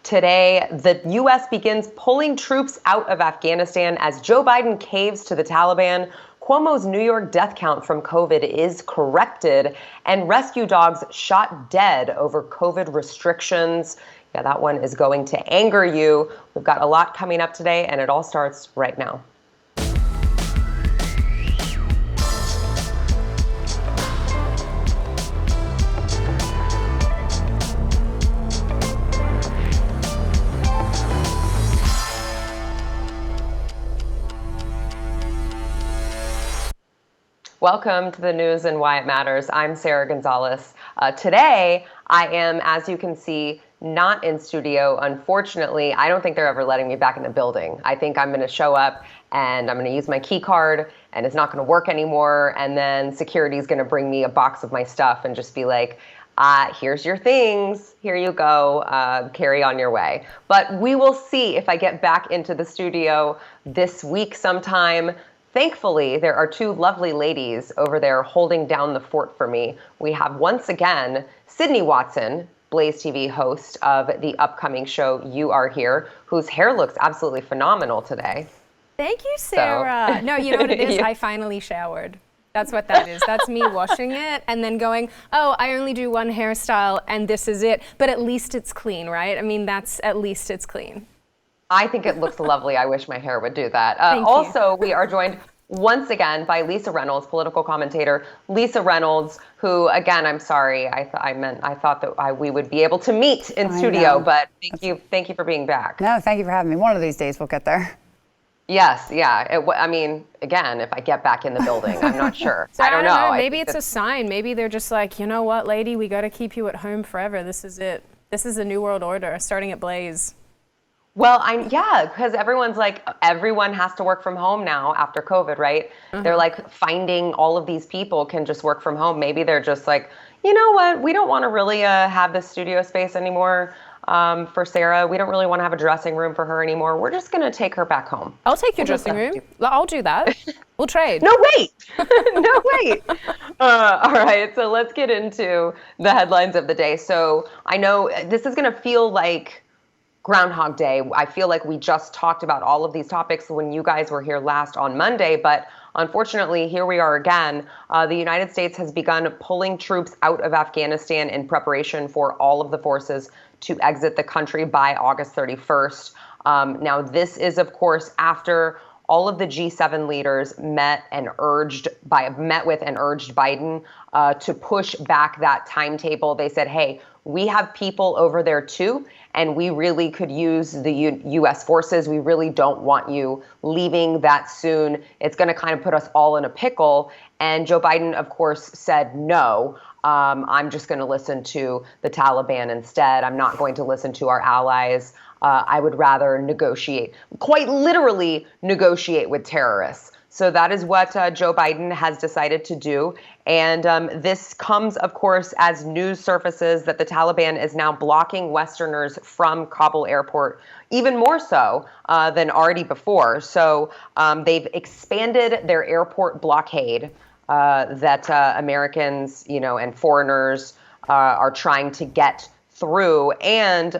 Today, the U.S. begins pulling troops out of Afghanistan as Joe Biden caves to the Taliban. Cuomo's New York death count from COVID is corrected, and rescue dogs shot dead over COVID restrictions. Yeah, that one is going to anger you. We've got a lot coming up today, and it all starts right now. Welcome to the news and why it matters. I'm Sarah Gonzalez. Today, I am, as you can see, not in studio. Unfortunately, I don't think they're ever letting me back in the building. I think I'm going to show up and I'm going to use my key card and it's not going to work anymore. And then security is going to bring me a box of my stuff and just be like, here's your things. Here you go. Carry on your way. But we will see if I get back into the studio this week sometime. Thankfully, there are two lovely ladies over there holding down the fort for me. We have once again Sydney Watson, BlazeTV host of the upcoming show You Are Here, whose hair looks absolutely phenomenal today. Thank you, Sarah. No, you know what it is? I finally showered. That's what that is. That's me washing it and then going, oh, I only do one hairstyle and this is it. But at least it's clean, right? I mean, at least it's clean. I think it looks lovely. I wish my hair would do that. Thank also, you. We are joined once again by Lisa Reynolds, political commentator. Lisa Reynolds, who, again, I'm sorry, I thought that we would be able to meet in studio, but thank you for being back. No, thank you for having me. One of these days we'll get there. Yes, yeah. I mean, again, if I get back in the building, I'm not sure. So I don't know. Maybe it's a sign. Maybe they're just like, you know what, lady, we got to keep you at home forever. This is it. This is the new world order, starting at Blaze. Well, because everyone has to work from home now after COVID, right? Mm-hmm. They're like finding all of these people can just work from home. Maybe they're just like, you know what? We don't want to really have this studio space anymore for Sarah. We don't really want to have a dressing room for her anymore. We're just going to take her back home. I'll take your dressing room. I'll do that. We'll trade. No, wait. No, wait. All right. So let's get into the headlines of the day. So I know this is going to feel like Groundhog Day. I feel like we just talked about all of these topics when you guys were here last on Monday, but unfortunately, here we are again. The United States has begun pulling troops out of Afghanistan in preparation for all of the forces to exit the country by August 31st. Now, this is, of course, after all of the G7 leaders met with and urged Biden to push back that timetable. They said, hey, we have people over there too, and we really could use the U.S. forces. We really don't want you leaving that soon. It's going to kind of put us all in a pickle. And Joe Biden, of course, said no. I'm just going to listen to the Taliban instead. I'm not going to listen to our allies. I would rather negotiate, quite literally negotiate with terrorists. So that is what Joe Biden has decided to do. And this comes, of course, as news surfaces that the Taliban is now blocking Westerners from Kabul airport, even more so than already before. So they've expanded their airport blockade that Americans, and foreigners are trying to get through. And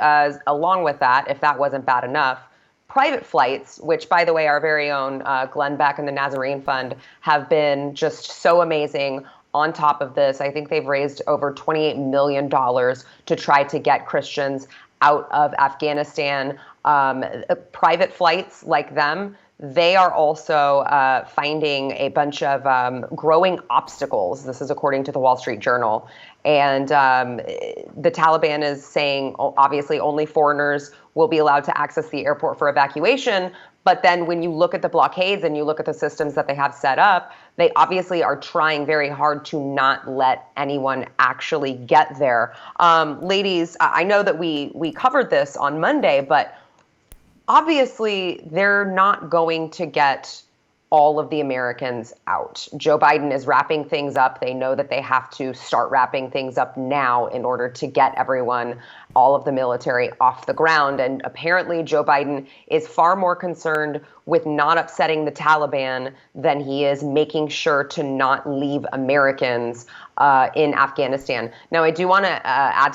along with that, if that wasn't bad enough, private flights, which, by the way, our very own Glenn Beck and the Nazarene Fund have been just so amazing. On top of this, I think they've raised over $28 million to try to get Christians out of Afghanistan. Private flights like them, they are also finding a bunch of growing obstacles. This is according to the Wall Street Journal. And the Taliban is saying, obviously, only foreigners will be allowed to access the airport for evacuation. But then when you look at the blockades and you look at the systems that they have set up, they obviously are trying very hard to not let anyone actually get there. Ladies, I know that we covered this on Monday, but obviously they're not going to get all of the Americans out. Joe Biden is wrapping things up. They know that they have to start wrapping things up now in order to get everyone, all of the military, off the ground. And apparently Joe Biden is far more concerned with not upsetting the Taliban than he is making sure to not leave Americans in Afghanistan. Now, I do want to add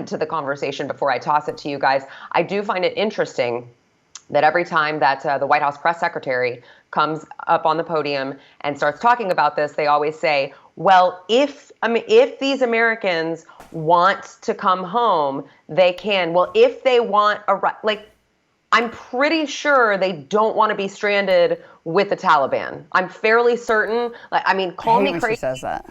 to the conversation before I toss it to you guys. I do find it interesting that every time that the White House press secretary comes up on the podium and starts talking about this, they always say, well, if these Americans want to come home, they can. Well, if they want I'm pretty sure they don't want to be stranded with the Taliban. I'm fairly certain. Call me crazy. She says that.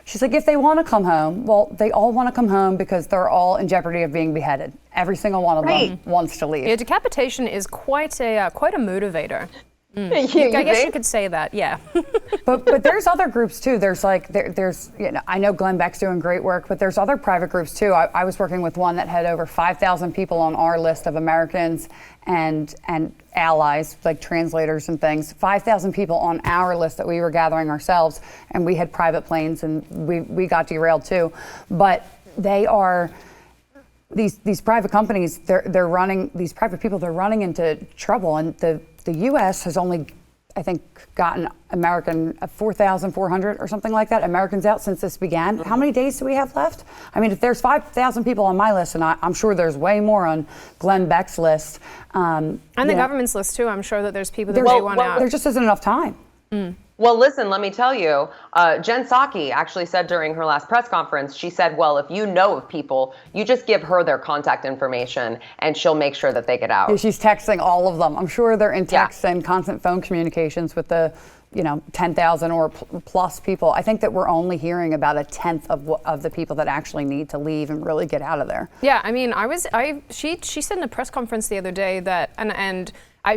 She's like, if they want to come home, well, they all want to come home because they're all in jeopardy of being beheaded. Every single one of them wants to leave. Yeah, decapitation is quite a motivator. I guess you could say that, yeah. but there's other groups too. There's I know Glenn Beck's doing great work, but there's other private groups too. I was working with one that had over 5,000 people on our list of Americans and allies, like translators and things. 5,000 people on our list that we were gathering ourselves, and we had private planes, and we got derailed too. But they are these private companies. They're running these private people. They're running into trouble, and the U.S. has only, I think, gotten 4,400 or something like that, Americans out since this began. How many days do we have left? I mean, if there's 5,000 people on my list, and I'm sure there's way more on Glenn Beck's list. And the government's list, too. I'm sure that there's people that they want out. There just isn't enough time. Well, listen, let me tell you, Jen Psaki actually said during her last press conference, she said, well, if you know of people, you just give her their contact information and she'll make sure that they get out. Yeah, she's texting all of them. I'm sure they're in text and constant phone communications with the 10,000 or plus people. I think that we're only hearing about a tenth of the people that actually need to leave and really get out of there. Yeah, I mean, she said in a press conference the other day that,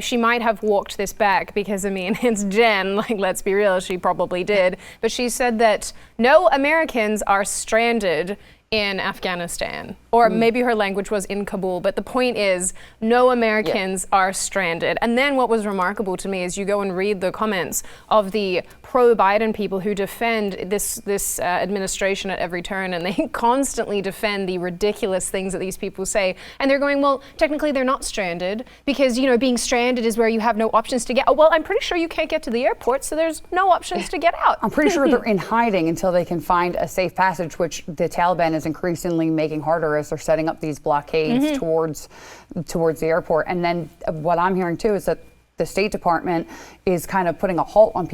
she might have walked this back because, I mean, it's Jen, let's be real, she probably did. But she said that no Americans are stranded in Afghanistan. Or maybe her language was in Kabul, but the point is no Americans are stranded. And then what was remarkable to me is you go and read the comments of the pro-Biden people who defend this administration at every turn, and they constantly defend the ridiculous things that these people say. And they're going, well, technically they're not stranded because, being stranded is where you have no options to get. Oh, well, I'm pretty sure you can't get to the airport, so there's no options to get out. I'm pretty sure they're in hiding until they can find a safe passage, which the Taliban is increasingly making harder as they're setting up these blockades towards the airport. And then what I'm hearing too is that the State Department is kind of putting a halt on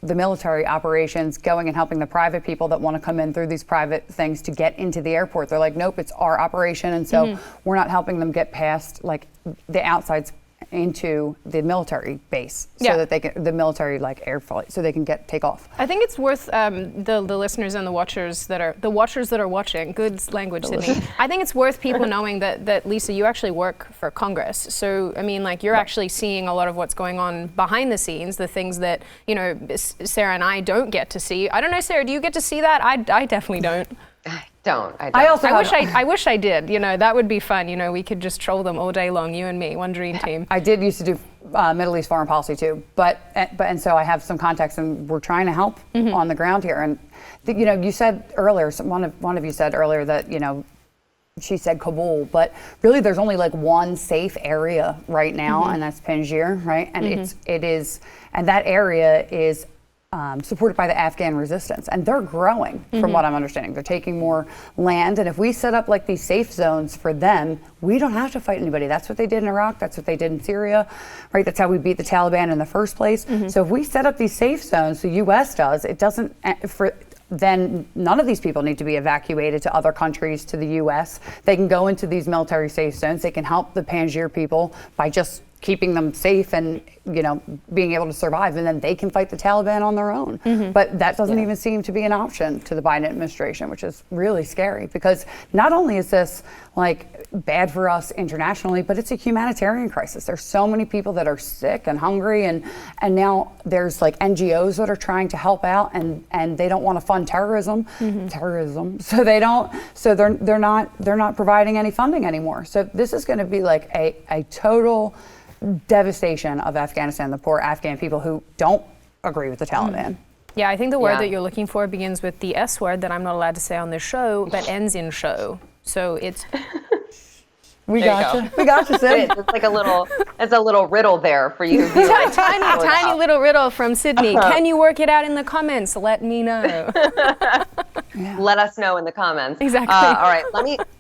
the military operations, going and helping the private people that want to come in through these private things to get into the airport. They're like, nope, it's our operation. And so we're not helping them get past the outsides into the military base so that they can, the military air flight, so they can take off. I think it's worth the listeners and the watchers that are watching, good language, Sydney. I think it's worth people knowing that Lisa, you actually work for Congress. So, I mean, you're actually seeing a lot of what's going on behind the scenes, the things that, Sarah and I don't get to see. I don't know, Sarah, do you get to see that? I definitely don't. I don't. I wish I did. That would be fun. We could just troll them all day long, you and me, one dream team. I did used to do Middle East foreign policy too, and so I have some contacts, and we're trying to help on the ground here. And you said earlier, one of you said earlier that she said Kabul, but really there's only one safe area right now, and that's Panjshir, right? And it is, and that area is supported by the Afghan resistance, and they're growing from what I'm understanding. They're taking more land, and if we set up these safe zones for them, we don't have to fight anybody. That's what they did in Iraq. That's what they did in Syria, right? That's how we beat the Taliban in the first place. So if we set up these safe zones, the U.S. does, it doesn't, then none of these people need to be evacuated to other countries, to the U.S. They can go into these military safe zones. They can help the Panjshir people by just keeping them safe and being able to survive, and then they can fight the Taliban on their own. But that doesn't even seem to be an option to the Biden administration, which is really scary, because not only is this like bad for us internationally, but it's a humanitarian crisis. There's so many people that are sick and hungry, and now there's like NGOs that are trying to help out, and they don't want to fund terrorism, so they're not providing any funding anymore. So this is going to be like a total devastation of Afghanistan, the poor Afghan people who don't agree with the Taliban. Yeah, I think the word that you're looking for begins with the S word that I'm not allowed to say on this show, but ends in show. So it's... We got you, Sid. It's a little riddle there for you. Tiny little riddle from Sydney. Can you work it out in the comments? Let me know. Let us know in the comments. Exactly. All right,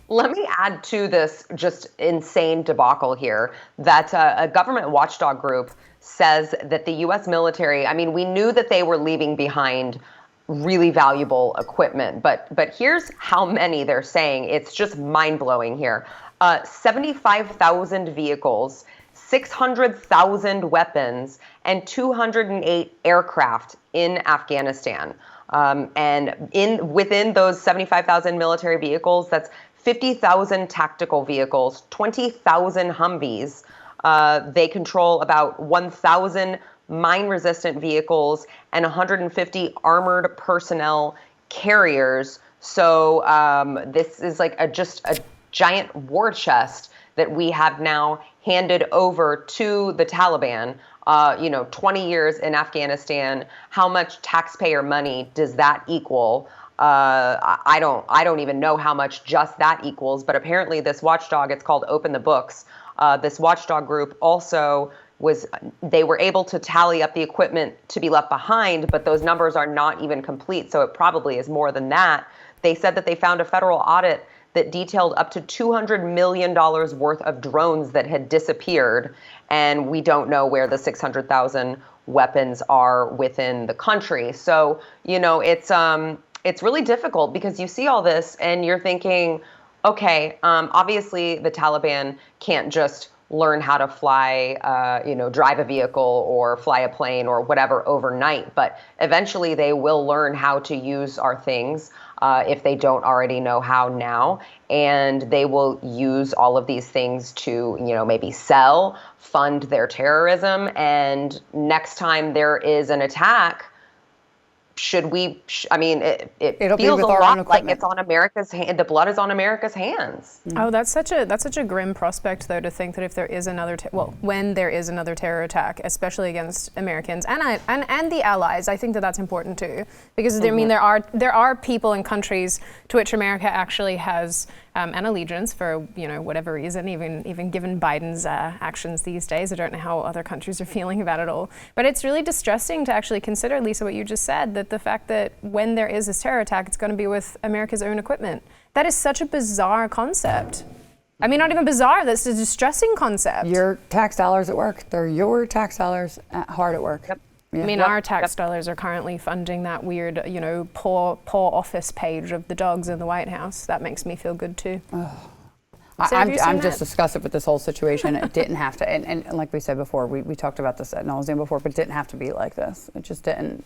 let me add to this just insane debacle here that a government watchdog group says that the U.S. military, I mean, we knew that they were leaving behind really valuable equipment, but here's how many they're saying. It's just mind-blowing here. 75,000 vehicles, 600,000 weapons, and 208 aircraft in Afghanistan. And within those 75,000 military vehicles, that's 50,000 tactical vehicles, 20,000 Humvees. They control about 1,000 mine-resistant vehicles and 150 armored personnel carriers. So this is like just a giant war chest that we have now handed over to the Taliban. 20 years in Afghanistan. How much taxpayer money does that equal? I don't even know how much just that equals. But apparently, this watchdog, it's called Open the Books. This watchdog group also they were able to tally up the equipment to be left behind, but those numbers are not even complete. So it probably is more than that. They said that they found a federal audit that detailed up to $200 million worth of drones that had disappeared, and we don't know where the 600,000 weapons are within the country. So, it's really difficult because you see all this and you're thinking, okay, obviously the Taliban can't just learn how to fly, drive a vehicle or fly a plane or whatever overnight, but eventually they will learn how to use our things. If they don't already know how now, and they will use all of these things to, maybe sell, fund their terrorism, and next time there is an attack, it feels a lot like it's on America's hand. The blood is on America's hands. Oh, that's such a grim prospect, though, to think that if there is when there is another terror attack, especially against Americans and the allies, I think that's important too, because I mean there are people and countries to which America actually has an allegiance for whatever reason, even given Biden's actions these days. I don't know how other countries are feeling about it all, but it's really distressing to actually consider, Lisa, what you just said, that the fact that when there is this terror attack, it's going to be with America's own equipment. That is such a bizarre concept. I mean, not even bizarre, that's a distressing concept. Your tax dollars at work. They're your tax dollars hard at work. Yep. Yeah. I mean, our tax dollars are currently funding that weird, poor office page of the dogs in the White House. That makes me feel good too. I'm just disgusted with this whole situation. It didn't have to, and like we said before, we talked about this at nauseam before, but it didn't have to be like this. It just didn't.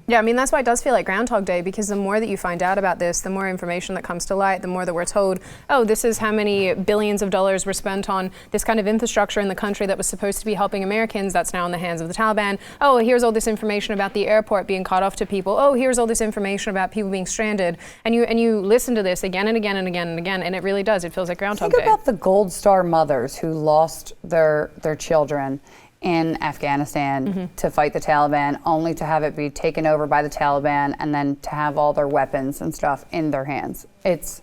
Yeah, I mean, that's why it does feel like Groundhog Day, because the more that you find out about this, the more information that comes to light, the more that we're told, oh, this is how many billions of dollars were spent on this kind of infrastructure in the country that was supposed to be helping Americans. That's now in the hands of the Taliban. Oh, here's all this information about the airport being cut off to people. Oh, here's all this information about people being stranded. And you listen to this again and again and again and again, and it really does. It feels like Groundhog Day. Think about the Gold Star mothers who lost their children in Afghanistan to fight the Taliban, only to have it be taken over by the Taliban and then to have all their weapons and stuff in their hands. It's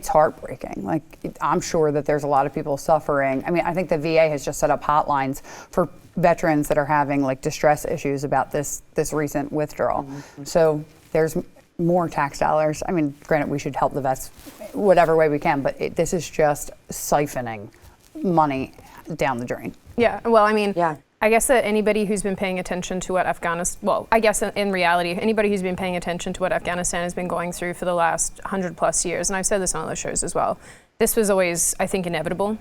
heartbreaking. Like, I'm sure that there's a lot of people suffering. I mean, I think the VA has just set up hotlines for veterans that are having like distress issues about this recent withdrawal. So there's more tax dollars. I mean, granted, we should help the vets whatever way we can, but this is just siphoning money down the drain. Yeah, well, I mean, I guess that anybody who's been paying attention to what in reality, anybody who's been paying attention to what Afghanistan has been going through for the last 100+ years, and I've said this on other shows as well, this was always, I think, inevitable.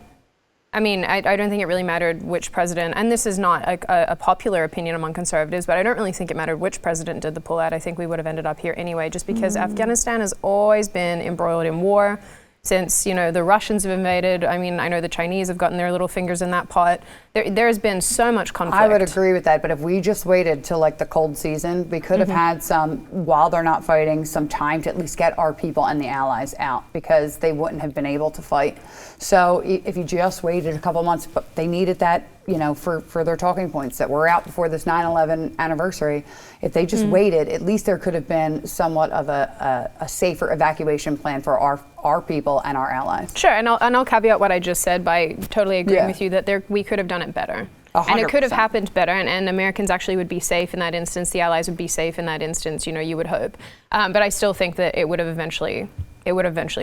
I mean, I don't think it really mattered which president, and this is not a popular opinion among conservatives, but I don't really think it mattered which president did the pullout. I think we would have ended up here anyway, just because Afghanistan has always been embroiled in war. since, the Russians have invaded. I mean, I know the Chinese have gotten their little fingers in that pot. There has been so much conflict. I would agree with that, but if we just waited till like the cold season, we could have had some, while they're not fighting, some time to at least get our people and the allies out, because they wouldn't have been able to fight. So if you just waited a couple months, but they needed that, for their talking points that were out before this 9/11 anniversary. If they just waited, at least there could have been somewhat of a safer evacuation plan for our people and our allies. Sure, and I'll caveat what I just said by totally agreeing with you that we could have done it better. 100%. And it could have happened better, and Americans actually would be safe in that instance. The allies would be safe in that instance. You would hope, but I still think that it would have eventually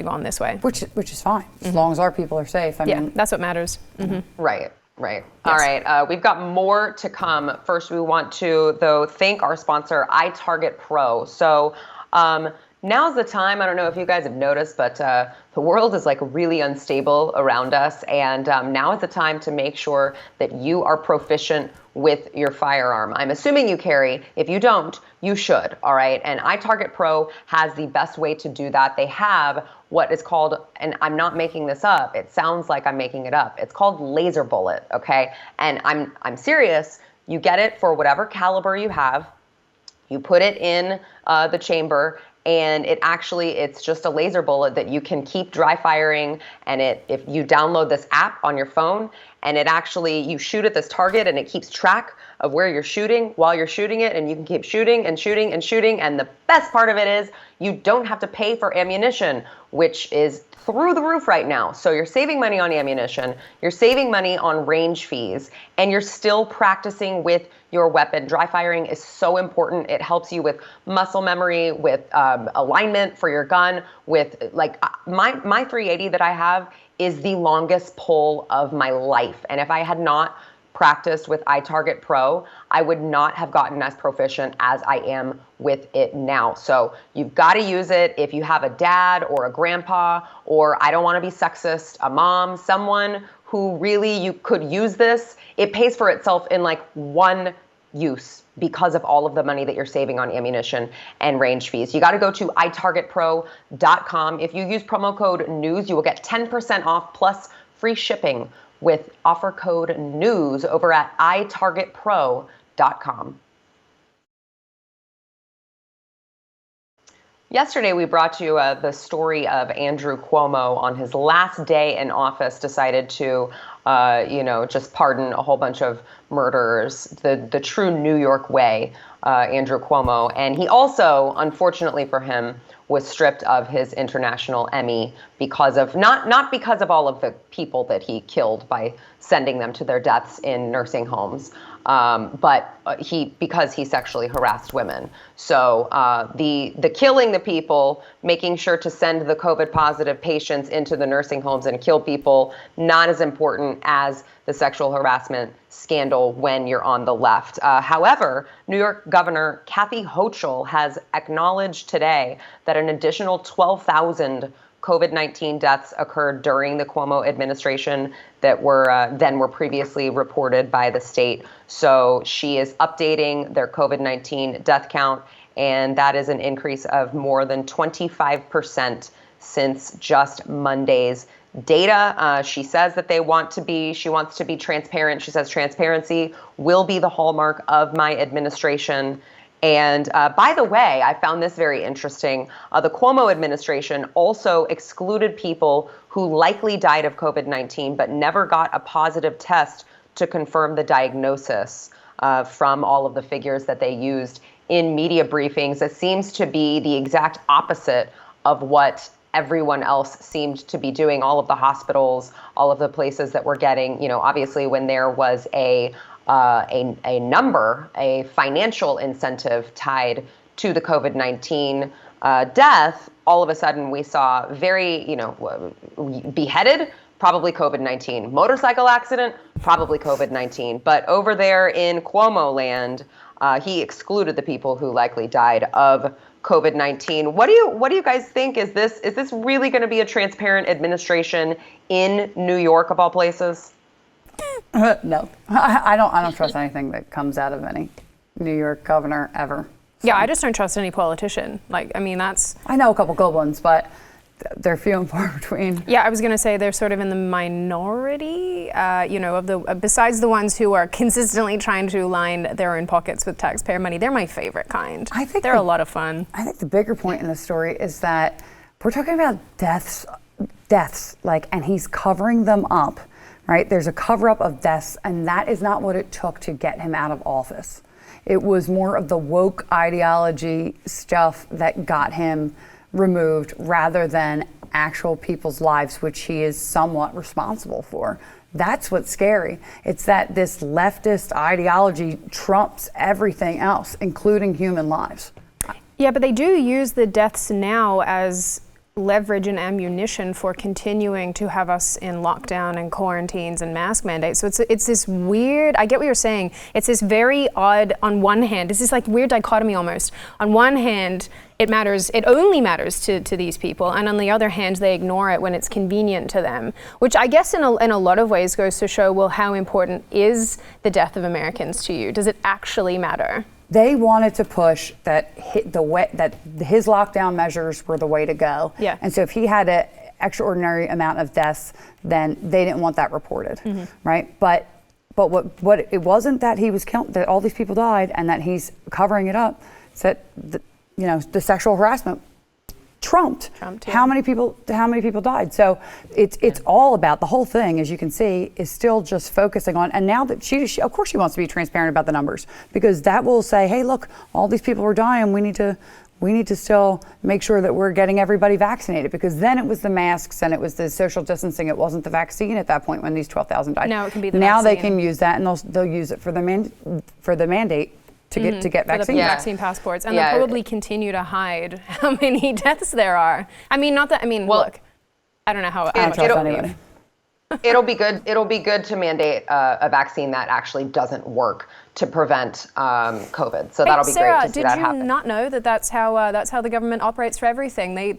gone this way. Which is fine, as long as our people are safe. I mean, that's what matters. Right. Yes. All right. We've got more to come. First, we want to, though, thank our sponsor, iTarget Pro. So now's the time. I don't know if you guys have noticed, but the world is like really unstable around us. And now is the time to make sure that you are proficient with your firearm. I'm assuming you carry. If you don't, you should. All right. And iTarget Pro has the best way to do that. They have what is called, and I'm not making this up, it sounds like I'm making it up, it's called laser bullet, okay? And I'm serious. You get it for whatever caliber you have, you put it in the chamber, and it's just a laser bullet that you can keep dry firing. And if you download this app on your phone, and you shoot at this target, and it keeps track of where you're shooting while you're shooting it, and you can keep shooting and shooting and shooting. And the best part of it is you don't have to pay for ammunition, which is through the roof right now. So you're saving money on ammunition, you're saving money on range fees, and you're still practicing with your weapon. Dry firing is so important. It helps you with muscle memory, with alignment for your gun, with my 380 that I have is the longest pull of my life. And if I had not practiced with iTarget Pro, I would not have gotten as proficient as I am with it now. So you've got to use it if you have a dad or a grandpa, or I don't want to be sexist, a mom, someone who really you could use this. It pays for itself in like one use because of all of the money that you're saving on ammunition and range fees. You got to go to itargetpro.com. If you use promo code NEWS, you will get 10% off plus free shipping with offer code NEWS over at itargetpro.com. Yesterday, we brought you the story of Andrew Cuomo on his last day in office decided to, just pardon a whole bunch of murderers, the true New York way, Andrew Cuomo. And he also, unfortunately for him, was stripped of his international Emmy because of, not because of all of the people that he killed by sending them to their deaths in nursing homes, but because he sexually harassed women. So the killing the people, making sure to send the COVID positive patients into the nursing homes and kill people, not as important as the sexual harassment scandal when you're on the left. However, New York Governor Kathy Hochul has acknowledged today that an additional 12,000 COVID-19 deaths occurred during the Cuomo administration that were previously reported by the state. So she is updating their COVID-19 death count, and that is an increase of more than 25% since just Monday's data. She says that she wants to be transparent. She says transparency will be the hallmark of my administration. And by the way, I found this very interesting. The Cuomo administration also excluded people who likely died of COVID-19 but never got a positive test to confirm the diagnosis from all of the figures that they used in media briefings. It seems to be the exact opposite of what everyone else seemed to be doing. All of the hospitals, all of the places that were getting, obviously when there was a financial incentive tied to the COVID-19 death, all of a sudden we saw beheaded, probably COVID-19, motorcycle accident, probably COVID-19. But over there in Cuomo land, he excluded the people who likely died of COVID-19. What do you guys think? Is this really going to be a transparent administration in New York of all places? No, I don't trust anything that comes out of any New York governor ever. So. Yeah, I just don't trust any politician. I know a couple good ones, but they're few and far between. Yeah, I was going to say they're sort of in the minority, of besides the ones who are consistently trying to line their own pockets with taxpayer money. They're my favorite kind. I think they're a lot of fun. I think the bigger point in the story is that we're talking about deaths, and he's covering them up, right? There's a cover up of deaths, and that is not what it took to get him out of office. It was more of the woke ideology stuff that got him removed rather than actual people's lives, which he is somewhat responsible for. That's what's scary. It's that this leftist ideology trumps everything else, including human lives. Yeah, but they do use the deaths now as leverage and ammunition for continuing to have us in lockdown and quarantines and mask mandates. So it's this weird, I get what you're saying, it's this very odd, on one hand, it's this like weird dichotomy almost. On one hand, it only matters to these people, and on the other hand, they ignore it when it's convenient to them, which I guess in a lot of ways goes to show, well, how important is the death of Americans to you? Does it actually matter? They wanted to push that his lockdown measures were the way to go. Yeah. And so if he had an extraordinary amount of deaths, then they didn't want that reported, right? But what it wasn't that he was killed, that all these people died, and that he's covering it up. It's that the sexual harassment trumped how many people died. So it's all about, the whole thing, as you can see, is still just focusing on, and now that she of course she wants to be transparent about the numbers, because that will say, hey, look, all these people are dying, we need to still make sure that we're getting everybody vaccinated, because then it was the masks and it was the social distancing, it wasn't the vaccine at that point when these 12,000 died. Now it can be the vaccine. They can use that, and they'll use it for the mandate to get vaccine. Vaccine passports, and they'll probably continue to hide how many deaths there are. Look, I don't know how much it'll be good. It'll be good to mandate a vaccine that actually doesn't work to prevent COVID. So that'll be Sarah, great to see that happen. Did you not know that that's how the government operates for everything? They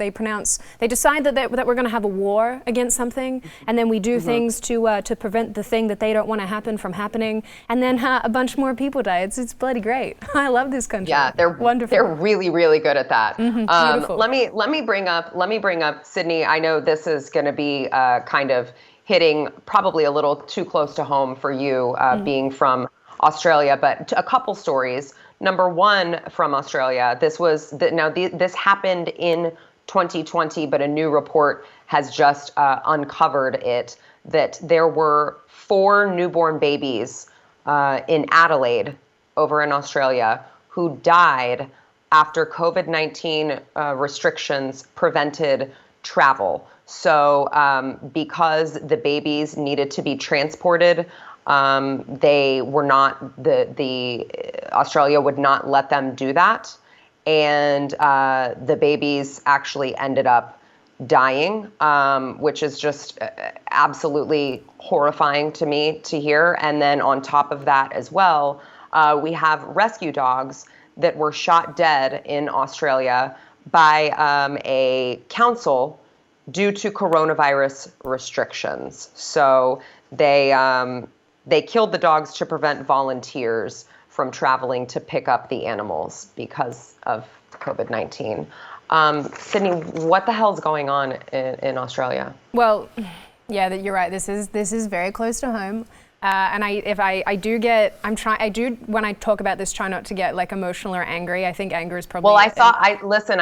decide that we're going to have a war against something, and then we do things to prevent the thing that they don't want to happen from happening, and then a bunch more people die. It's bloody great. I love this country. Yeah, they're wonderful. They're really, really good at that. Beautiful. Let me bring up Sydney. I know this is going to be kind of hitting probably a little too close to home for you, being from Australia, but a couple stories. Number one, from Australia, this happened in 2020, but a new report has just uncovered it, that there were 4 newborn babies in Adelaide over in Australia who died after COVID-19 restrictions prevented travel. So because the babies needed to be transported, they were not, the Australia would not let them do that. And the babies actually ended up dying, which is just absolutely horrifying to me to hear. And then on top of that as well, we have rescue dogs that were shot dead in Australia by a council due to coronavirus restrictions. So they killed the dogs to prevent volunteers from traveling to pick up the animals because of COVID-19. Sydney, what the hell's going on in Australia? Well, yeah, you're right. This is very close to home. And when I talk about this, try not to get like emotional or angry. I think anger is probably. Well, I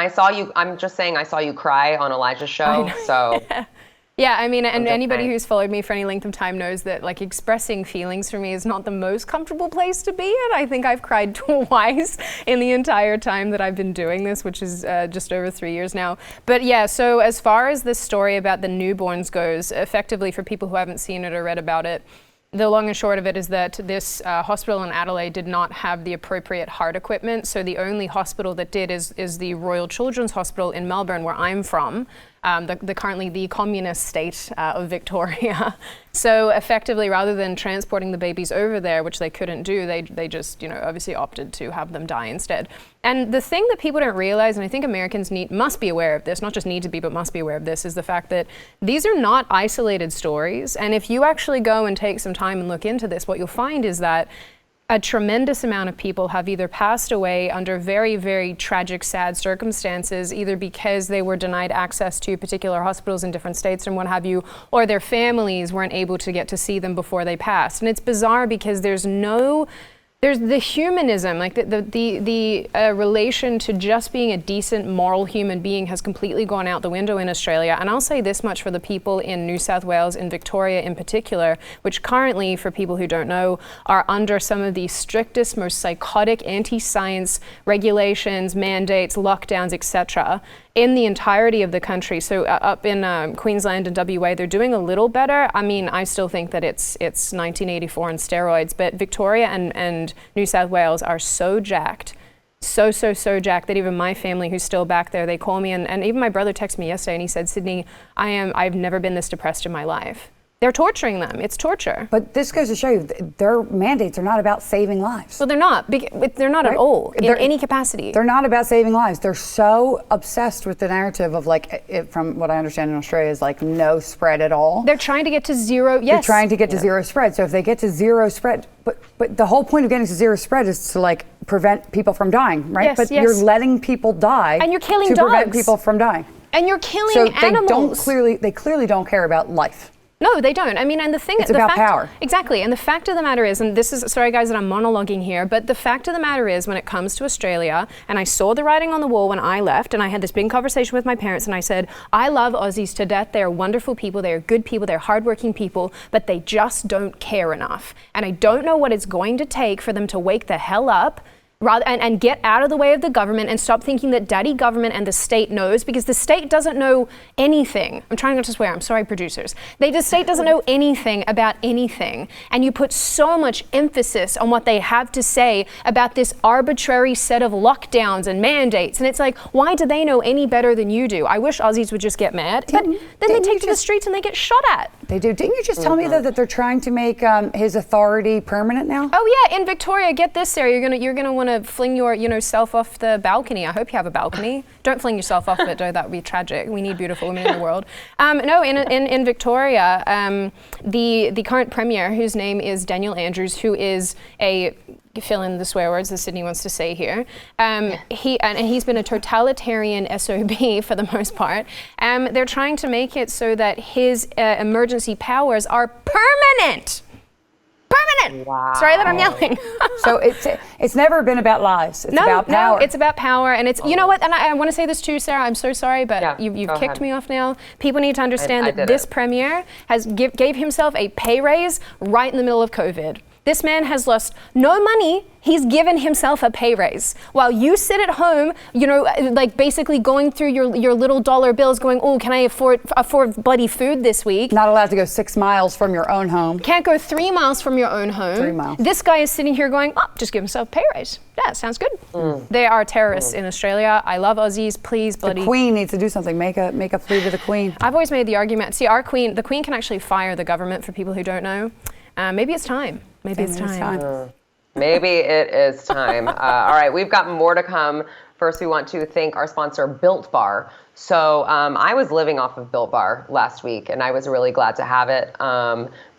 saw you. I'm just saying, I saw you cry on Elijah's show. So. Yeah, I mean, and anybody who's followed me for any length of time knows that like expressing feelings for me is not the most comfortable place to be in. I think I've cried twice in the entire time that I've been doing this, which is just over 3 years now. But yeah, so as far as this story about the newborns goes, effectively for people who haven't seen it or read about it, the long and short of it is that this hospital in Adelaide did not have the appropriate heart equipment. So the only hospital that did is the Royal Children's Hospital in Melbourne, where I'm from, currently the communist state of Victoria. So effectively, rather than transporting the babies over there, which they couldn't do, they just obviously opted to have them die instead. And the thing that people don't realize, and I think Americans must be aware of this, not just need to be, but must be aware of this, is the fact that these are not isolated stories. And if you actually go and take some time and look into this, what you'll find is that a tremendous amount of people have either passed away under very, very tragic, sad circumstances, either because they were denied access to particular hospitals in different states and what have you, or their families weren't able to get to see them before they passed. And it's bizarre because there's the humanism, like the relation to just being a decent, moral human being has completely gone out the window in Australia. And I'll say this much for the people in New South Wales, in Victoria in particular, which currently, for people who don't know, are under some of the strictest, most psychotic anti-science regulations, mandates, lockdowns, etc. in the entirety of the country. So up in Queensland and WA, they're doing a little better. I mean, I still think that it's 1984 on steroids, but Victoria and New South Wales are so jacked, so jacked that even my family who's still back there, they call me and even my brother texted me yesterday and he said, Sydney, I've never been this depressed in my life. They're torturing them. It's torture. But this goes to show you their mandates are not about saving lives. Well, they're not. They're not at all in any capacity. They're not about saving lives. They're so obsessed with the narrative of from what I understand in Australia is like no spread at all. They're trying to get to zero. Yes. They're trying to get to zero spread. So if they get to zero spread, but the whole point of getting to zero spread is to like prevent people from dying, right? Yes, but yes. You're letting people die. And you're killing to dogs. prevent people from dying. And you're killing animals. So they clearly don't care about life. No, they don't. I mean, and it's about power. Exactly. And the fact of the matter is, and this is, sorry guys that I'm monologuing here, but the fact of the matter is when it comes to Australia, and I saw the writing on the wall when I left, and I had this big conversation with my parents, and I said, I love Aussies to death. They're wonderful people. They're good people. They're hardworking people, but they just don't care enough. And I don't know what it's going to take for them to wake the hell up and get out of the way of the government and stop thinking that daddy government and the state knows, because the state doesn't know anything. I'm trying not to swear. I'm sorry, producers. The state doesn't know anything about anything. And you put so much emphasis on what they have to say about this arbitrary set of lockdowns and mandates. And it's like, why do they know any better than you do? I wish Aussies would just get mad. But then they take to the streets and they get shot at. They do. Didn't you just tell me though that they're trying to make his authority permanent now? Oh yeah, in Victoria, get this, Sarah. You're gonna want to fling your self off the balcony. I hope you have a balcony. Don't fling yourself off it, though. That would be tragic. We need beautiful women in the world. No, in Victoria, the current premier, whose name is Daniel Andrews, who is a fill in the swear words as Sydney wants to say here. He's been a totalitarian SOB for the most part. They're trying to make it so that his emergency powers are permanent. Permanent. Wow. Sorry that I'm yelling. So it's never been about lies. It's about power. No, it's about power, and it's you know what? And I want to say this too, Sarah. I'm so sorry, but you've kicked me off now. People need to understand that this premier has gave himself a pay raise right in the middle of COVID. This man has lost no money. He's given himself a pay raise. While you sit at home, like basically going through your little dollar bills going, oh, can I afford bloody food this week? Not allowed to go 6 miles from your own home. Can't go 3 miles from your own home. 3 miles. This guy is sitting here going, oh, just give himself a pay raise. Yeah, sounds good. They are terrorists in Australia. I love Aussies. Please, bloody. The Queen needs to do something. Make a plea to the Queen. I've always made the argument. See, the Queen can actually fire the government, for people who don't know. Maybe it's time. Maybe it's time. Maybe it is time. All right, we've got more to come. First, we want to thank our sponsor, Built Bar. So I was living off of Built Bar last week, and I was really glad to have it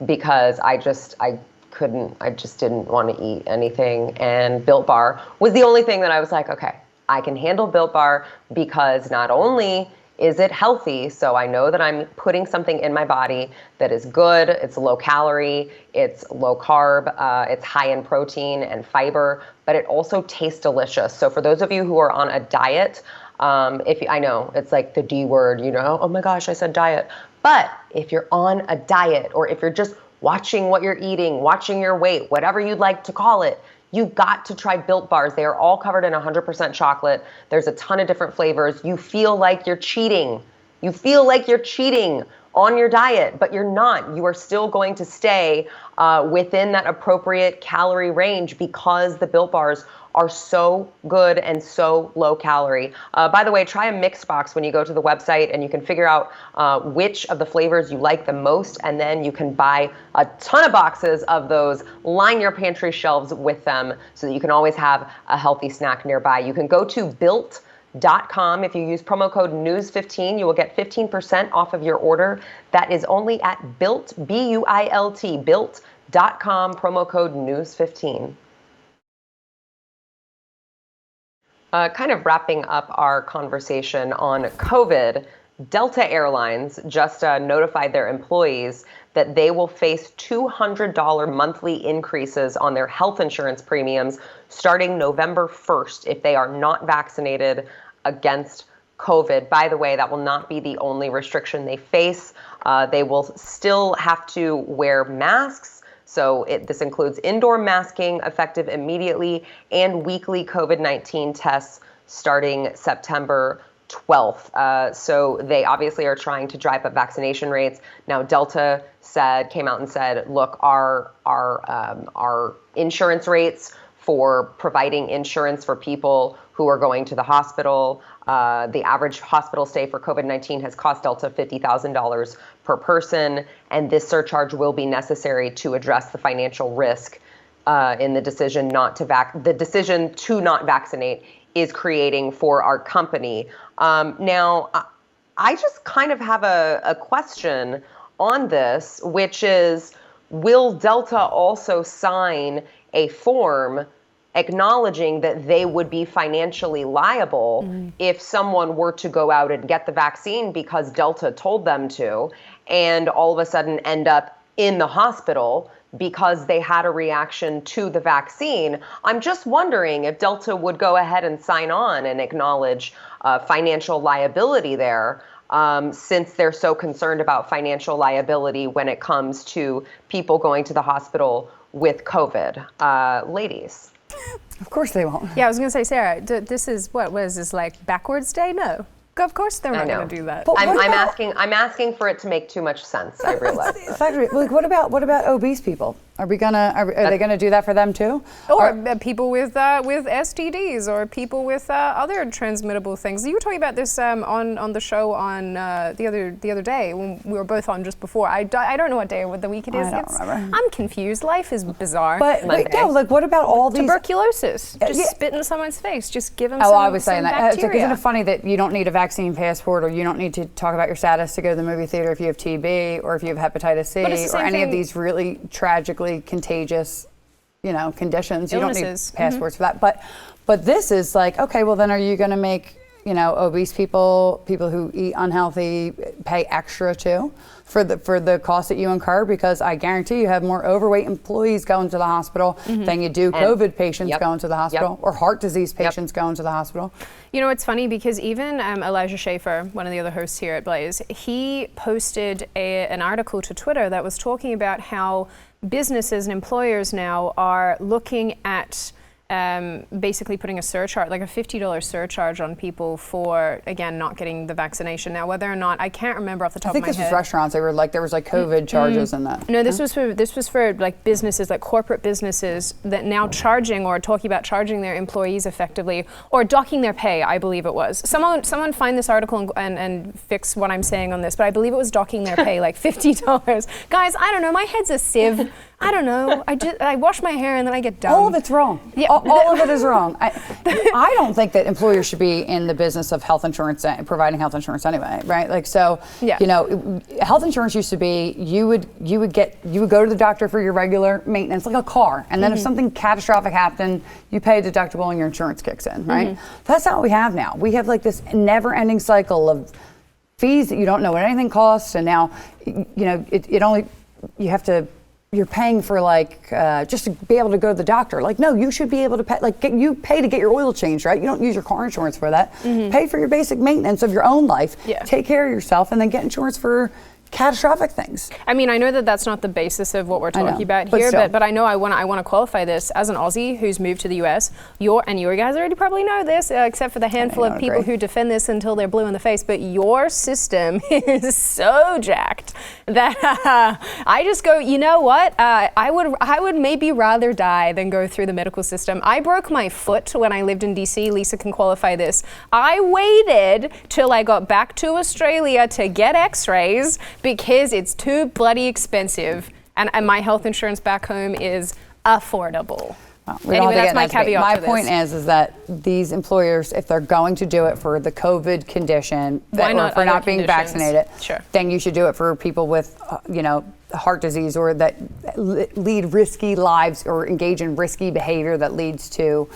because I just didn't want to eat anything. And Built Bar was the only thing that I was like, okay, I can handle Built Bar, because not only is it healthy, so I know that I'm putting something in my body that is good, it's low calorie, it's low carb, it's high in protein and fiber, but it also tastes delicious. So for those of you who are on a diet, I know it's like the D word, oh my gosh, I said diet. But if you're on a diet, or if you're just watching what you're eating, watching your weight, whatever you'd like to call it, you've got to try Built Bars. They are all covered in 100% chocolate. There's a ton of different flavors. You feel like you're cheating. You feel like you're cheating on your diet, but you're not. You are still going to stay within that appropriate calorie range, because the Built Bars are so good and so low calorie. By the way, try a mixed box when you go to the website, and you can figure out which of the flavors you like the most, and then you can buy a ton of boxes of those, line your pantry shelves with them, so that you can always have a healthy snack nearby. You can go to built.com. If you use promo code NEWS15, you will get 15% off of your order. That is only at Built, B-U-I-L-T, built.com, promo code NEWS15. Kind of wrapping up our conversation on COVID, Delta Airlines just notified their employees that they will face $200 monthly increases on their health insurance premiums starting November 1st if they are not vaccinated against COVID. By the way, that will not be the only restriction they face. They will still have to wear masks. So this includes indoor masking effective immediately and weekly COVID-19 tests starting September 12th. So they obviously are trying to drive up vaccination rates. Now, Delta came out and said, look, our insurance rates for providing insurance for people who are going to the hospital, the average hospital stay for COVID-19 has cost Delta $50,000 per person, and this surcharge will be necessary to address the financial risk in the decision the decision to not vaccinate is creating for our company. Now, I just kind of have a question on this, which is, will Delta also sign a form acknowledging that they would be financially liable if someone were to go out and get the vaccine because Delta told them to, and all of a sudden end up in the hospital because they had a reaction to the vaccine? I'm just wondering if Delta would go ahead and sign on and acknowledge financial liability there, since they're so concerned about financial liability when it comes to people going to the hospital with COVID. Ladies. Of course they won't. Yeah, I was going to say, Sarah, this is what is this, like backwards day? No. Of course they're not going to do that. I'm asking for it to make too much sense. I realize. Like, what about obese people? Are they gonna do that for them too? Or people with STDs, or people with other transmittable things. You were talking about this on the show on the other day when we were both on just before. I don't know what day of the week it is. I don't remember. I'm confused. Life is bizarre. But no, like what about all these tuberculosis? Just spit in someone's face. Just give them some I was saying that. bacteria. Isn't it funny that you don't need a vaccine passport, or you don't need to talk about your status to go to the movie theater if you have TB or if you have hepatitis C or any of these really tragically contagious, conditions. Illnesses. You don't need passports for that. But this is like, okay, well then are you going to make, obese people who eat unhealthy pay extra too for the cost that you incur? Because I guarantee you have more overweight employees going to the hospital than you do COVID patients going to the hospital or heart disease patients going to the hospital. It's funny because even Elijah Schaefer, one of the other hosts here at Blaze, he posted an article to Twitter that was talking about how businesses and employers now are looking at basically putting a surcharge, like a $50 surcharge on people for, again, not getting the vaccination. Now, whether or not, I can't remember off the top of my head. I think this was restaurants. They were like, there was like COVID charges in that. No, this was for like businesses, like corporate businesses that now talking about charging their employees effectively, or docking their pay, I believe it was. Someone find this article and fix what I'm saying on this, but I believe it was docking their pay, like $50. Guys, I don't know, my head's a sieve. I don't know. I wash my hair and then I get dumb. All of it's wrong. Yeah. All of it is wrong. I don't think that employers should be in the business of health insurance, providing health insurance anyway, right? Like, so, health insurance used to be you would go to the doctor for your regular maintenance, like a car, and then if something catastrophic happened, you pay a deductible and your insurance kicks in, right? That's not what we have now. We have like this never-ending cycle of fees that you don't know what anything costs, and now, you're paying for just to be able to go to the doctor. Like, no, you should be able to pay, you pay to get your oil changed, right? You don't use your car insurance for that. Pay for your basic maintenance of your own life. Yeah. Take care of yourself and then get insurance for catastrophic things. I mean, I know that that's not the basis of what we're talking about here, but I know I want to qualify this as an Aussie who's moved to the US. You guys already probably know this, except for the handful of people who defend this until they're blue in the face. But your system is so jacked that I just go, you know what? I would maybe rather die than go through the medical system. I broke my foot when I lived in DC. Lisa can qualify this. I waited till I got back to Australia to get X-rays, because it's too bloody expensive, and my health insurance back home is affordable. Well, anyway, that's my caveat. My point is that these employers, if they're going to do it for the COVID condition, or for not being vaccinated, then you should do it for people with, heart disease, or that lead risky lives or engage in risky behavior that leads to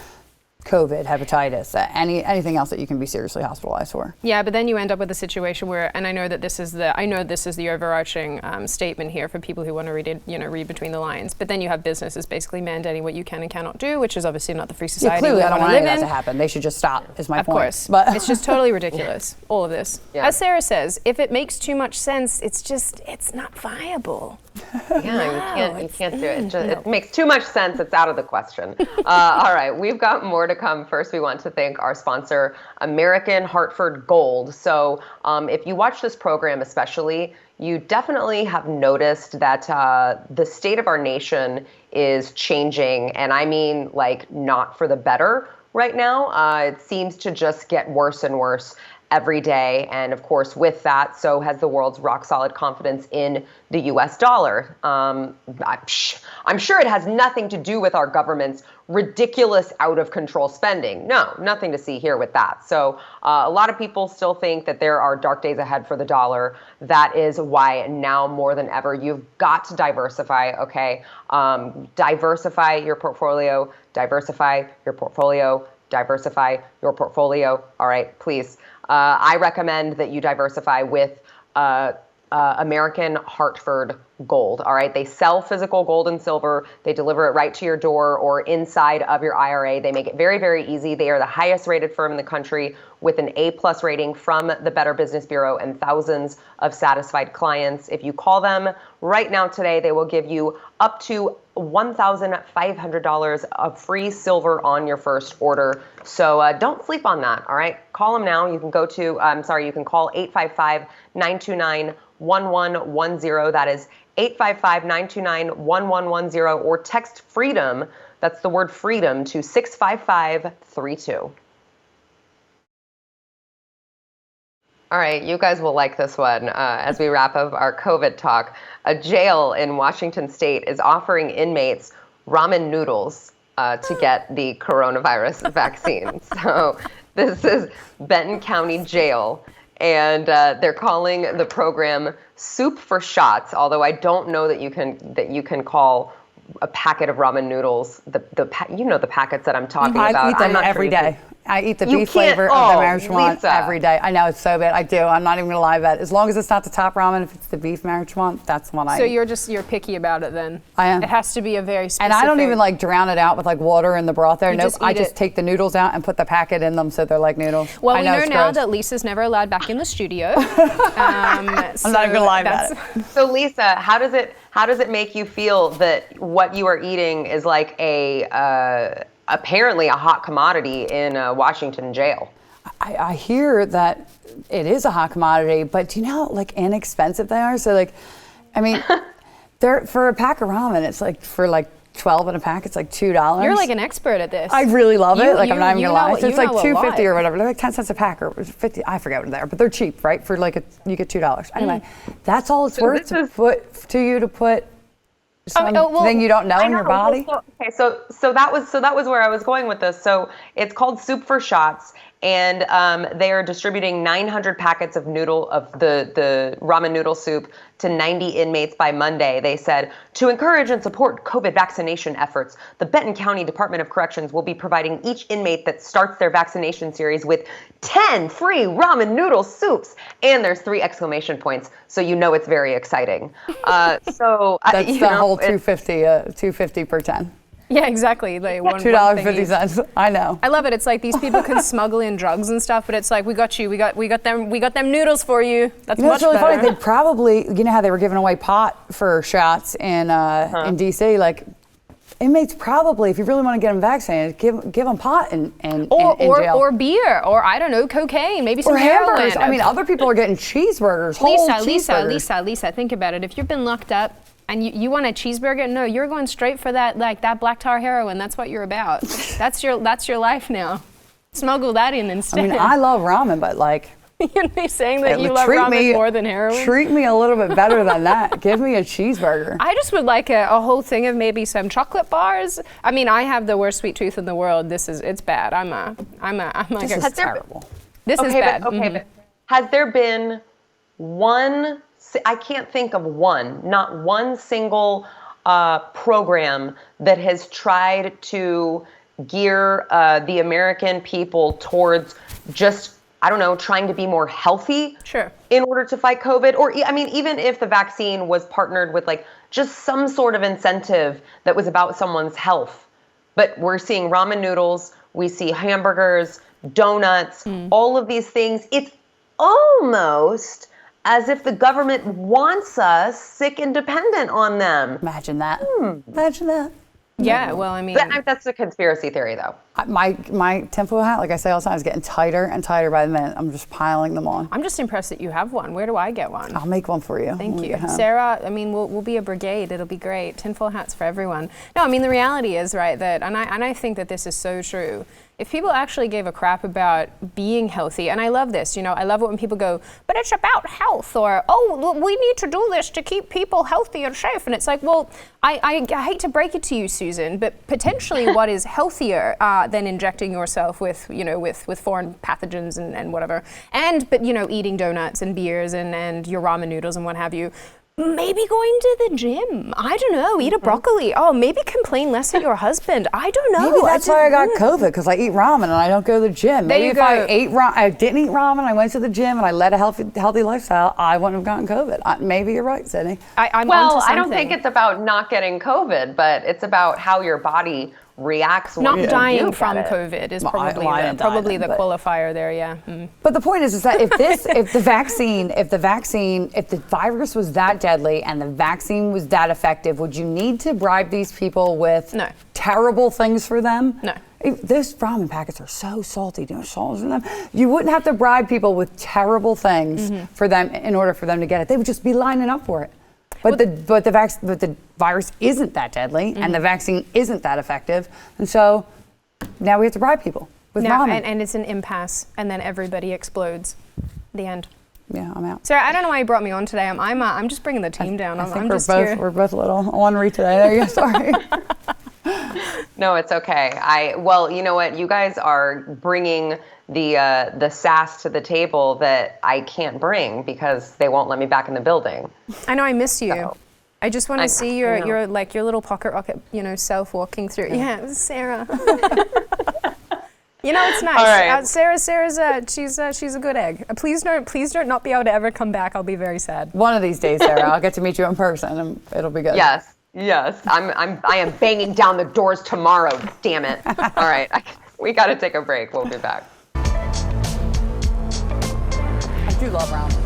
COVID, hepatitis, anything else that you can be seriously hospitalized for. Yeah, but then you end up with a situation where, and I know this is the overarching statement here for people who want to read between the lines. But then you have businesses basically mandating what you can and cannot do, which is obviously not the free society clearly, I don't want any of that to in. happen. They should just stop. Is my point. Of course, but it's just totally ridiculous. All of this. Yeah. As Sarah says, if it makes too much sense, it's not viable. Yeah, you can't do it. It makes too much sense. It's out of the question. All right, we've got more to come. First, we want to thank our sponsor, American Hartford Gold. So if you watch this program especially, you definitely have noticed that the state of our nation is changing. And I mean, like, not for the better right now. It seems to just get worse and worse every day. And of course, with that, so has the world's rock solid confidence in the US dollar. I'm sure it has nothing to do with our government's ridiculous out of control spending. No, nothing to see here with that. So a lot of people still think that there are dark days ahead for the dollar. That is why now more than ever, you've got to diversify, okay? Diversify your portfolio, diversify your portfolio, diversify your portfolio. All right, please. I recommend that you diversify with American Hartford Gold. All right. They sell physical gold and silver. They deliver it right to your door or inside of your IRA. They make it very, very easy. They are the highest rated firm in the country with an A+ rating from the Better Business Bureau and thousands of satisfied clients. If you call them right now today, they will give you up to $1,500 of free silver on your first order. So don't sleep on that. All right. Call them now. You can go to, you can call 855-929-1110. That is 855-929-1110, or text FREEDOM, that's the word freedom, to 65532. All right, you guys will like this one as we wrap up our COVID talk. A jail in Washington State is offering inmates ramen noodles to get the coronavirus vaccine. So this is Benton County Jail, and they're calling the program Soup for Shots, although I don't know that you can call a packet of ramen noodles the packets that I'm talking about. I eat them every day. I eat the beef flavor of the marijuana every day. I know, it's so bad. I do. I'm not even gonna lie about it. As long as it's not the top ramen, if it's the beef marijuana, that's one I eat. So you're picky about it then? I am. It has to be a very specific. And I don't even like drown it out with like water in the broth there. Nope. I just take the noodles out and put the packet in them so they're like noodles. Well, we know now that Lisa's never allowed back in the studio. I'm not even gonna lie about it. So Lisa, how does it make you feel that what you are eating is like apparently a hot commodity in a Washington jail? I hear that it is a hot commodity, but do you know how like inexpensive they are? So like, I mean, they're for a pack of ramen, it's like for like 12 in a pack, it's like $2. You're like an expert at this. I really love it. Like I'm not even gonna lie. So it's like $2.50 or whatever. They're like 10 cents a pack or 50. I forget what they are, but they're cheap, right? For like you get $2. Anyway, that's all it's worth to put something you don't know in your body. So that was where I was going with this. So it's called Soup for Shots, and they are distributing 900 packets of the ramen noodle soup to 90 inmates by Monday. They said, to encourage and support COVID vaccination efforts, the Benton County Department of Corrections will be providing each inmate that starts their vaccination series with 10 free ramen noodle soups. And there's 3 exclamation points, so you know it's very exciting. So that's the whole $2.50 per 10. Yeah, exactly. Like $2.50. I know. I love it. It's like these people can smuggle in drugs and stuff, but it's like we got you. We got them noodles for you. That's much really better. Funny. They probably, you know how they were giving away pot for shots in DC. Like inmates probably, if you really want to get them vaccinated, give them pot in jail. Or beer, or I don't know, cocaine, maybe some hamburgers. heroin. I mean, other people are getting cheeseburgers. Lisa, think about it. If you've been locked up and you want a cheeseburger, no, you're going straight for that black tar heroin. That's what you're about. That's your life now. Smuggle that in instead. I mean, I love ramen, but like. You're saying that you love ramen more than heroin? Treat me a little bit better than that. Give me a cheeseburger. I just would like a whole thing of maybe some chocolate bars. I mean, I have the worst sweet tooth in the world. It's bad. This is terrible. This is bad. But has there been one? I can't think of not one single program that has tried to gear the American people towards just, I don't know, trying to be more healthy in order to fight COVID? Or, I mean, even if the vaccine was partnered with like just some sort of incentive that was about someone's health. But we're seeing ramen noodles, we see hamburgers, donuts, all of these things. It's almost as if the government wants us sick and dependent on them. Imagine that. Imagine that. Yeah, well, I mean, that's a conspiracy theory, though. My tinfoil hat, like I say all the time, is getting tighter and tighter by the minute. I'm just piling them on. I'm just impressed that you have one. Where do I get one? I'll make one for you. Thank you. Sarah, I mean, we'll be a brigade. It'll be great. Tinfoil hats for everyone. No, I mean, the reality is, right, that, and I think that this is so true. If people actually gave a crap about being healthy, and I love this, you know, I love it when people go, but it's about health, or, oh, we need to do this to keep people healthy and safe. And it's like, well, I hate to break it to you, Susan, but potentially what is healthier than injecting yourself with, you know, with foreign pathogens and whatever, but, you know, eating donuts and beers and your ramen noodles and what have you. Maybe going to the gym. I don't know. Eat a broccoli. Oh, maybe complain less at your husband. I don't know. Maybe that's why I got COVID, because I eat ramen and I don't go to the gym. Maybe if I didn't eat ramen, I went to the gym and I led a healthy lifestyle, I wouldn't have gotten COVID. Maybe you're right, Sydney. Well, I don't think it's about not getting COVID, but it's about how your body reacts. Not dying from COVID is probably the qualifier there. Yeah. But the point is that if the virus was that deadly and the vaccine was that effective, would you need to bribe these people with terrible things for them? No. Those ramen packets are so salty. Do salt in them. You wouldn't have to bribe people with terrible things for them in order for them to get it. They would just be lining up for it. But the virus isn't that deadly, and the vaccine isn't that effective, and so now we have to bribe people with ramen. And it's an impasse, and then everybody explodes. The end. Yeah, I'm out. Sarah, I don't know why you brought me on today. I'm just bringing the team down. I think we're both a little ornery today. There you go. Sorry. No, it's okay. Well, you know what? You guys are bringing the sass to the table that I can't bring because they won't let me back in the building. I know, I miss you. So, I just want to see your little pocket rocket, you know, self walking through. Yeah, Sarah. You know, it's nice. Right. Sarah's she's a good egg. Please don't not be able to ever come back. I'll be very sad. One of these days, Sarah, I'll get to meet you in person, and it'll be good. Yes. I am banging down the doors tomorrow. Damn it. All right, we got to take a break. We'll be back. I do love ramen.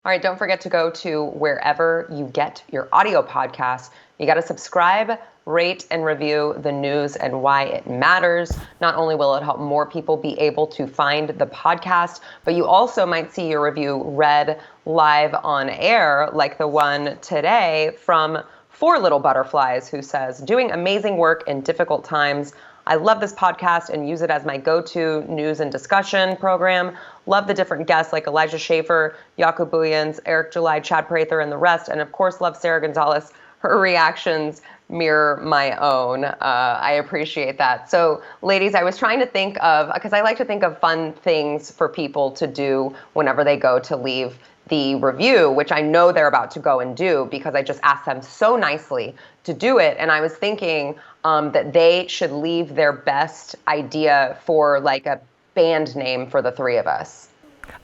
All right, don't forget to go to wherever you get your audio podcasts. You got to subscribe, rate, and review The News and Why It Matters. Not only will it help more people be able to find the podcast, but you also might see your review read live on air, like the one today from Four Little Butterflies, who says, doing amazing work in difficult times. I love this podcast and use it as my go-to news and discussion program. Love the different guests like Elijah Schaefer, Jaco Booyens, Eric July, Chad Prather, and the rest. And of course, love Sarah Gonzalez. Her reactions mirror my own. I appreciate that. So, ladies, I was trying to think of, because I like to think of fun things for people to do whenever they go to leave the review, which I know they're about to go and do because I just asked them so nicely to do it. And I was thinking that they should leave their best idea for like a band name for the three of us.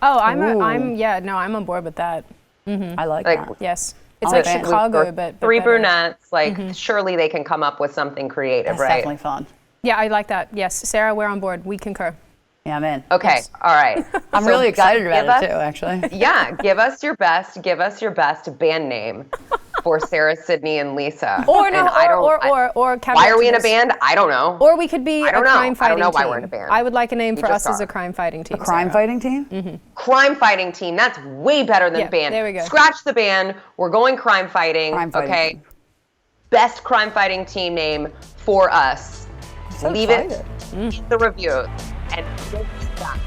Oh, I'm on board with that. I like that. Yes. It's like Chicago, but three brunettes, surely they can come up with something creative, right? That's definitely fun. Yeah, I like that. Yes, Sarah, we're on board. We concur. Yeah, I'm in. Okay, yes. All right. I'm really excited about it too, actually. Yeah, give us your best band name for Sarah, Sydney, and Lisa. Or why are we in a band? I don't know. Or we could be a crime fighting team. I don't know why we're in a band. I would like a name for us as a crime fighting team. A crime fighting team? Mm-hmm. Crime fighting team. That's way better than band. There we go. Scratch the band. We're going crime fighting. Okay. Team. Best crime fighting team name for us. So Leave excited. it in the review and we'll be back.